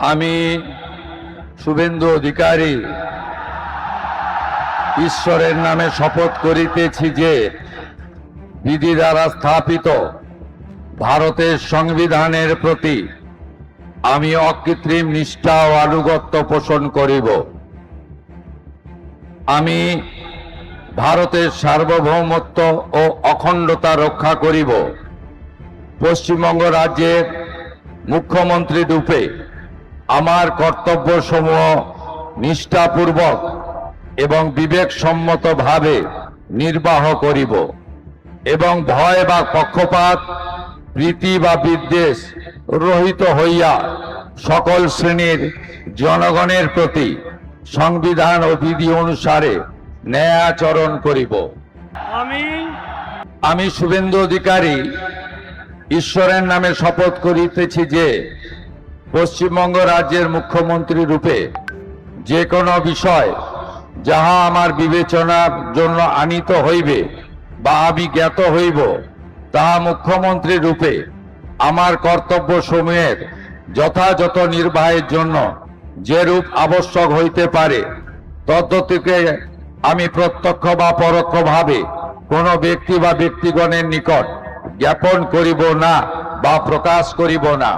আমি শুভেন্দু অধিকারী ঈশ্বরের নামে শপথ করিতেছি যে বিধি দ্বারা স্থাপিত ভারতের সংবিধানের প্রতি আমি অকৃত্রিম নিষ্ঠা ও আনুগত্য পোষণ করিব। আমি ভারতের সার্বভৌমত্ব ও অখণ্ডতা রক্ষা করিব। পশ্চিমবঙ্গ রাজ্যের মুখ্যমন্ত্রী রূপে আমার কর্তব্যসমূহ নিষ্ঠাপূর্বক এবং বিবেকসম্মতভাবে নির্বাহ করিব এবং ভয় বা পক্ষপাত, প্রীতি বা বিদ্বেষ রহিত হইয়া সকল শ্রেণীর জনগণের প্রতি সংবিধান ও বিধি অনুসারে ন্যায়াচরণ করিব। আমি শুভেন্দু অধিকারী ঈশ্বরের নামে শপথ করিতেছি যে পশ্চিমবঙ্গ রাজ্যের মুখ্যমন্ত্রী রূপে যে কোনো বিষয় যাহা আমার বিবেচনার জন্য আনিত হইবে বা আমি জ্ঞাত হইব, তাহা মুখ্যমন্ত্রী রূপে আমার কর্তব্য সমূহের যথাযথ নির্বাহের জন্য যেরূপ আবশ্যক হইতে পারে তদ্গতিকে আমি প্রত্যক্ষ বা পরোক্ষভাবে কোনো ব্যক্তি বা ব্যক্তিগণের নিকট জ্ঞাপন করিব না বা প্রকাশ করিব না।